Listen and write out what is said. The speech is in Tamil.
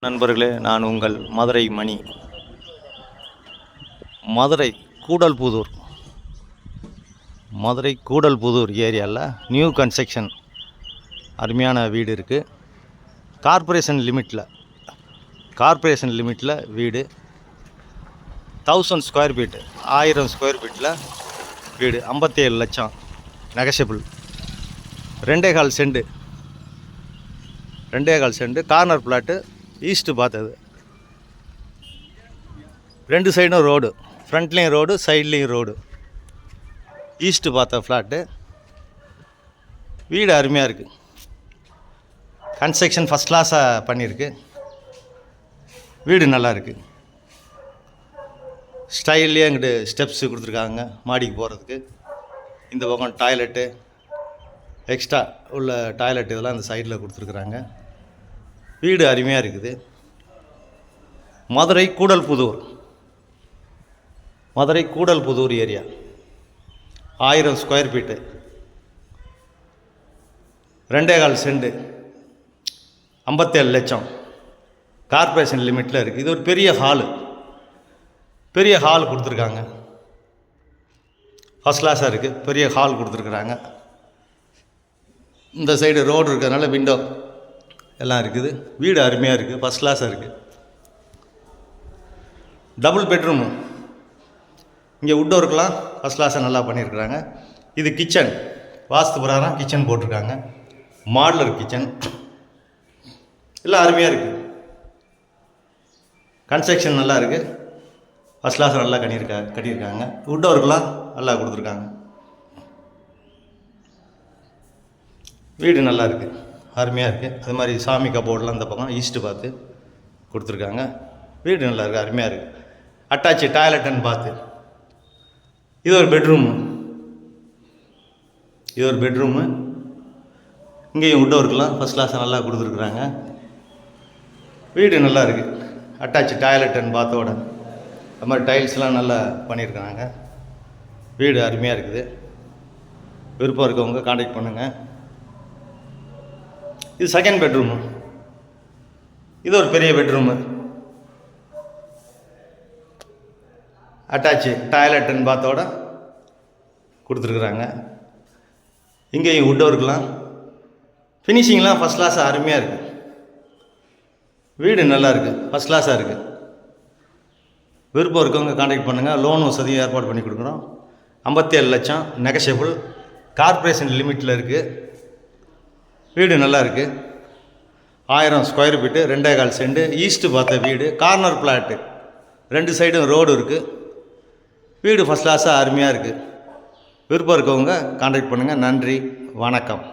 நண்பர்களே, நான் உங்கள் மதுரை மணி. மதுரை கூடல்புதூர் ஏரியாவில் நியூ கன்ஸ்ட்ரக்ஷன் அருமையான வீடு இருக்குது. கார்ப்பரேஷன் லிமிட்டில் வீடு 1000 ஸ்கொயர் ஃபீட்டு 1000 ஸ்கொயர் ஃபீட்டில் வீடு 57 லட்சம் negotiable. 2.25 cent corner plot. East பார்த்தது, 2 சைடும் ரோடு, ஃப்ரண்ட்லேயும் ரோடு, சைட்லேயும் ரோடு. ஈஸ்ட்டு பார்த்த ஃப்ளாட்டு. வீடு அருமையாக இருக்குது. கன்ஸ்ட்ரக்ஷன் ஃபஸ்ட் கிளாஸாக பண்ணியிருக்கு. வீடு நல்லா இருக்குது. ஸ்டைல்லையே இங்கிட்டு ஸ்டெப்ஸு கொடுத்துருக்காங்க மாடிக்கு போகிறதுக்கு. இந்த பக்கம் டாய்லெட்டு, எக்ஸ்ட்ரா உள்ள டாய்லெட் இதெல்லாம் அந்த சைடில் கொடுத்துருக்குறாங்க. வீடு அருமையாக இருக்குது. Madurai Koodalpudur area 1000 square feet 2.25 cent 57 லட்சம் கார்ப்பரேஷன் லிமிட்டில் இருக்குது. இது ஒரு பெரிய ஹால் கொடுத்துருக்காங்க. ஃபஸ்ட் கிளாஸாக இருக்குது. பெரிய ஹால் கொடுத்துருக்குறாங்க. இந்த சைடு ரோடு இருக்கிறதுனால விண்டோ எல்லாம் இருக்குது. வீடு அருமையாக இருக்குது. ஃபஸ்ட் கிளாஸாக இருக்குது. Double bedroom. இங்கே வுட் ஒர்க்கெலாம் ஃபஸ்ட் கிளாஸாக நல்லா பண்ணியிருக்கிறாங்க. இது கிச்சன், வாஸ்து பிரகாரம் கிச்சன் போட்டிருக்காங்க. மாடுலர் கிச்சன் எல்லாம் அருமையாக இருக்குது. கன்ஸ்ட்ரக்ஷன் நல்லா இருக்குது. ஃபஸ்ட் கிளாஸாக நல்லா கட்டியிருக்காங்க. வுட் ஒர்க்கெலாம் நல்லா கொடுத்துருக்காங்க. வீடு நல்லா இருக்குது, அருமையாக இருக்குது. அது மாதிரி சாமி கபோர்டெலாம் இந்த பக்கம் ஈஸ்ட்டு பார்த்து கொடுத்துருக்காங்க. வீடு நல்லா இருக்குது, அருமையாக இருக்குது. அட்டாச்சு டாய்லெட்டுன்னு பார்த்து. இது ஒரு பெட்ரூமு. இங்கேயும் வுட் ஒர்க்கெலாம் ஃபஸ்ட் கிளாஸாக நல்லா கொடுத்துருக்குறாங்க. வீடு நல்லா இருக்குது. அட்டாச்சு டாய்லெட்டுன்னு பார்த்தோட அது மாதிரி டைல்ஸ்லாம் நல்லா பண்ணியிருக்காங்க. வீடு அருமையாக இருக்குது. விருப்பம் இருக்கவங்க கான்டாக்ட் பண்ணுங்கள். இது செகண்ட் பெட்ரூமு. இது ஒரு பெரிய பெட்ரூமு. அட்டாச்சு டாய்லெட்டுன்னு பார்த்தோட கொடுத்துருக்குறாங்க. இங்கேயும் வுட் ஒர்க்கெலாம் ஃபினிஷிங்லாம் ஃபஸ்ட் கிளாஸாக அருமையாக இருக்குது. வீடு நல்லா இருக்குது, ஃபஸ்ட் கிளாஸாக இருக்குது. விருப்பம் இருக்கவங்க கான்டாக்ட் பண்ணுங்கள். லோன் வசதியும் ஏற்பாடு பண்ணி கொடுக்குறோம். 57 லட்சம் நெகஷியபிள். கார்ப்பரேஷன் லிமிட்டில் இருக்குது. வீடு நல்லா இருக்குது. 1000 ஸ்கொயர் ஃபீட்டு 2.25 செண்டு ஈஸ்ட்டு பார்த்த வீடு. கார்னர் பிளாட்டு, 2 சைடும் ரோடு இருக்குது. வீடு ஃபஸ்ட் கிளாஸாக அருமையாக இருக்குது. விருப்பம் இருக்கவங்க கான்டாக்ட் பண்ணுங்கள். நன்றி, வணக்கம்.